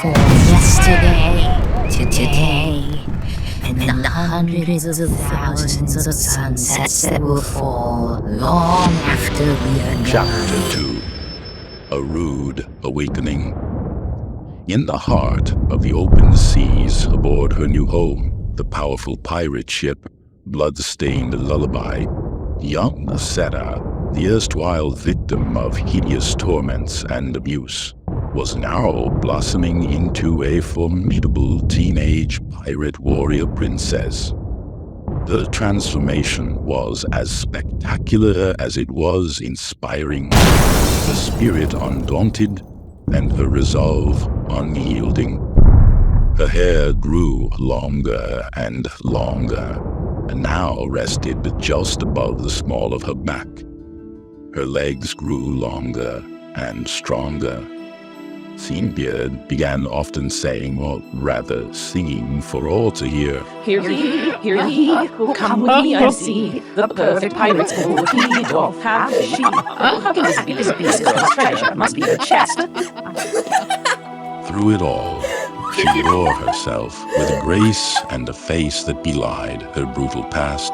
For yesterday, today, and the hundreds of thousands of sunsets that will fall long after we are gone. Chapter 2. A Rude Awakening. In the heart of the open seas aboard her new home, the powerful pirate ship Bloodstained Lullaby, young Sarah, the erstwhile victim of hideous torments and abuse, was now blossoming into a formidable teenage pirate warrior princess. The transformation was as spectacular as it was inspiring, her spirit undaunted and her resolve unyielding. Her hair grew longer and longer, and now rested just above the small of her back. Her legs grew longer and stronger. Seabeard began often saying, or rather singing, for all to hear. Hear ye, come with me and see the perfect pirate's board he doth have she. How can this be this beast of treasure? Must be the chest. Through it all, she bore herself with a grace and a face that belied her brutal past,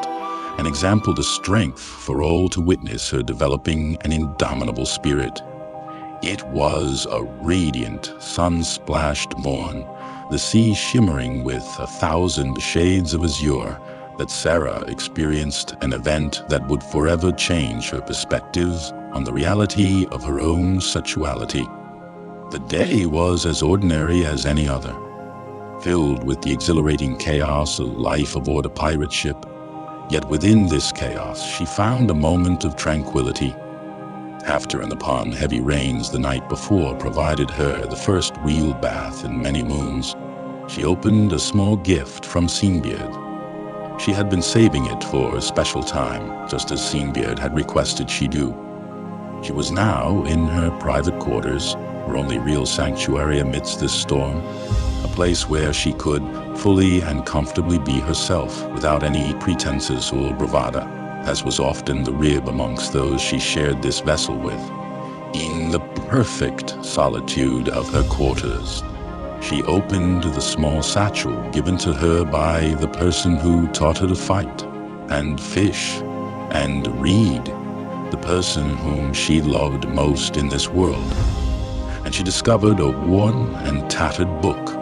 and exampled a strength for all to witness her developing an indomitable spirit. It was a radiant, sun-splashed morn, the sea shimmering with 1,000 shades of azure, that Sarah experienced an event that would forever change her perspectives on the reality of her own sexuality. The day was as ordinary as any other, filled with the exhilarating chaos of life aboard a pirate ship. Yet within this chaos, she found a moment of tranquility. After and upon heavy rains the night before provided her the first real bath in many moons, she opened a small gift from Seabeard. She had been saving it for a special time, just as Seabeard had requested she do. She was now in her private quarters, her only real sanctuary amidst this storm, a place where she could fully and comfortably be herself without any pretenses or bravado, as was often the rib amongst those she shared this vessel with. In the perfect solitude of her quarters, she opened the small satchel given to her by the person who taught her to fight, and fish, and read, the person whom she loved most in this world. And she discovered a worn and tattered book,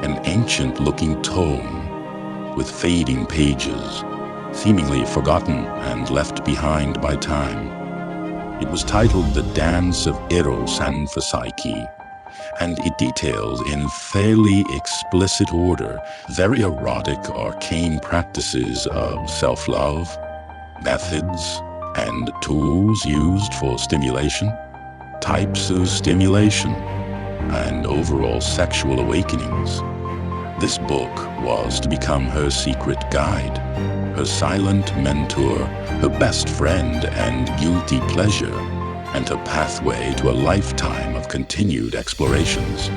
an ancient-looking tome with fading pages, seemingly forgotten and left behind by time. It was titled The Dance of Eros and Psyche, and it detailed in fairly explicit order very erotic, arcane practices of self-love, methods, and tools used for stimulation, types of stimulation, and overall sexual awakenings. This book was to become her secret guide, her silent mentor, her best friend and guilty pleasure, and her pathway to a lifetime of continued explorations.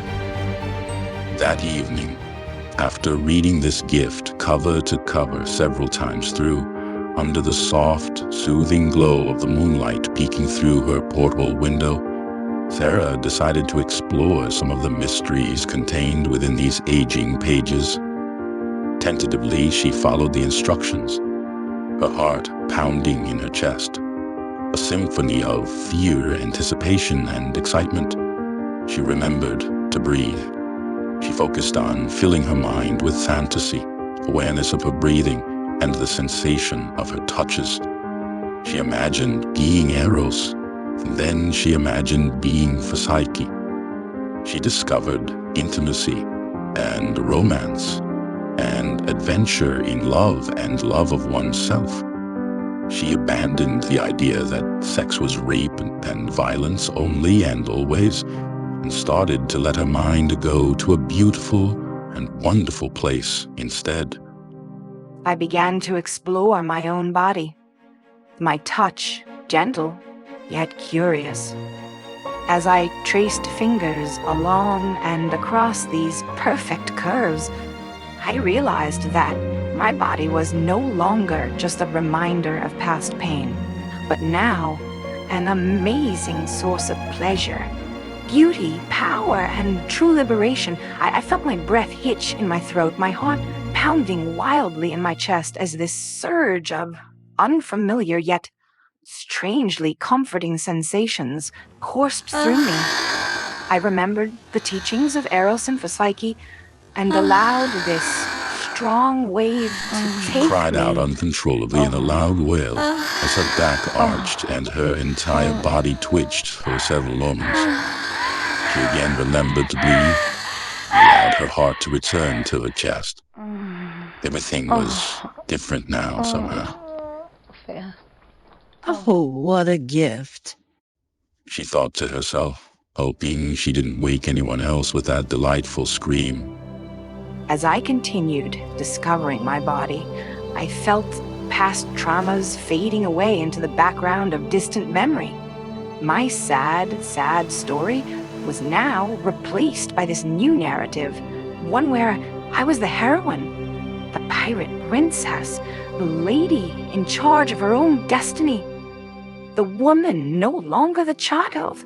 That evening, after reading this gift cover to cover several times through, under the soft, soothing glow of the moonlight peeking through her porthole window, Sarah decided to explore some of the mysteries contained within these aging pages. Tentatively, she followed the instructions, her heart pounding in her chest, a symphony of fear, anticipation, and excitement. She remembered to breathe. She focused on filling her mind with fantasy, awareness of her breathing, and the sensation of her touches. She imagined being Eros, and then she imagined being Psyche. She discovered intimacy and romance and adventure in love and love of oneself. She abandoned the idea that sex was rape and violence only and always, and started to let her mind go to a beautiful and wonderful place instead. I began to explore my own body, my touch gentle yet curious. As I traced fingers along and across these perfect curves, I realized that my body was no longer just a reminder of past pain, but now an amazing source of pleasure. beauty, power, and true liberation. I felt my breath hitch in my throat, my heart pounding wildly in my chest as this surge of unfamiliar yet strangely comforting sensations coursed through me. I remembered the teachings of Eros and Psyche and allowed this strong wave to take Cried me. out uncontrollably in a loud wail as her back arched and her entire body twitched for several moments. She again remembered to breathe, allowed her heart to return to her chest. Everything was different now somehow. Oh, what a gift. She thought to herself, hoping she didn't wake anyone else with that delightful scream. As I continued discovering my body, I felt past traumas fading away into the background of distant memory. My sad, sad story was now replaced by this new narrative, one where I was the heroine, the pirate princess, the lady in charge of her own destiny, the woman no longer the child.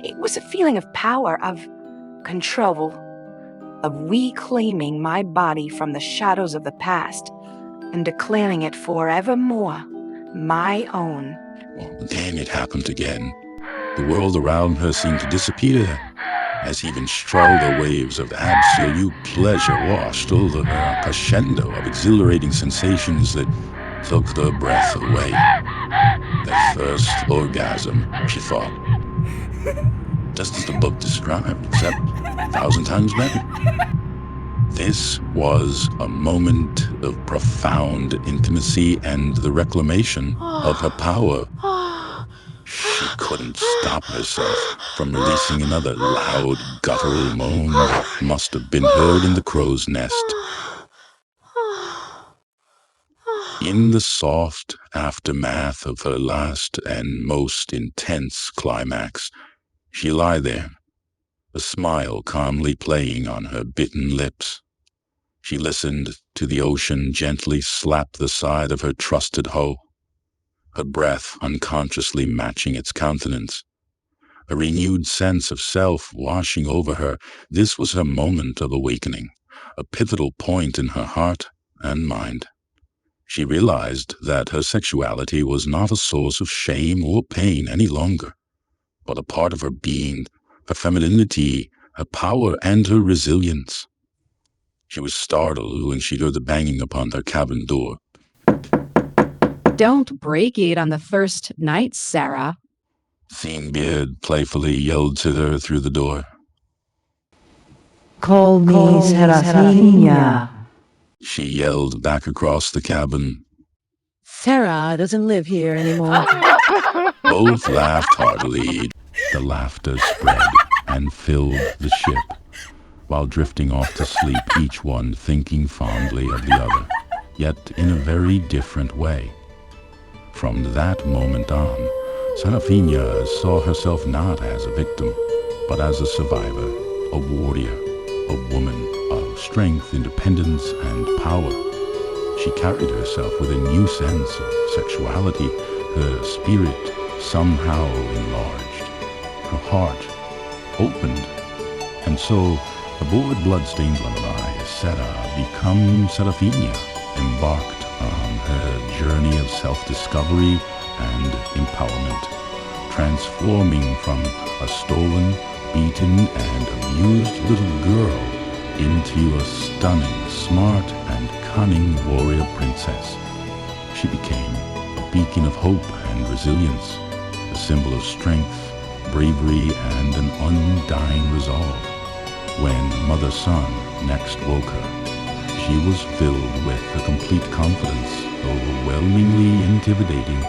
It was a feeling of power, of control, of reclaiming my body from the shadows of the past and declaring it forevermore my own. Well, then it happened again. The world around her seemed to disappear, as even stronger waves of absolute pleasure washed over her, a crescendo of exhilarating sensations that took her breath away. That first orgasm, she thought. Just as the book described, except 1,000 times better. This was a moment of profound intimacy and the reclamation of her power. She couldn't stop herself from releasing another loud, guttural moan that must have been heard in the crow's nest. In the soft aftermath of her last and most intense climax, she lay there, a smile calmly playing on her bitten lips. She listened to the ocean gently slap the side of her trusted hoe, her breath unconsciously matching its countenance. A renewed sense of self washing over her, this was her moment of awakening, a pivotal point in her heart and mind. She realized that her sexuality was not a source of shame or pain any longer, but a part of her being, her femininity, her power, and her resilience. She was startled when she heard the banging upon her cabin door. Don't break it on the first night, Sarah. Beard playfully yelled to her through the door. Call me Serafina. She yelled back across the cabin. Sarah doesn't live here anymore. Both laughed heartily. The laughter spread and filled the ship, while drifting off to sleep, each one thinking fondly of the other, yet in a very different way. From that moment on, Serafina saw herself not as a victim, but as a survivor, a warrior, a woman of strength, independence, and power. She carried herself with a new sense of sexuality, her spirit somehow enlarged, her heart opened, and so, aboard Bloodstained Lullaby, Sarah, become Serafina, embarked on her journey of self-discovery and empowerment, transforming from a stolen, beaten, and abused little girl into a stunning, smart, and cunning warrior princess. She became a beacon of hope and resilience, a symbol of strength, bravery, and an undying resolve. When Mother Sun next woke her, she was filled with a complete confidence, overwhelmingly intimidating,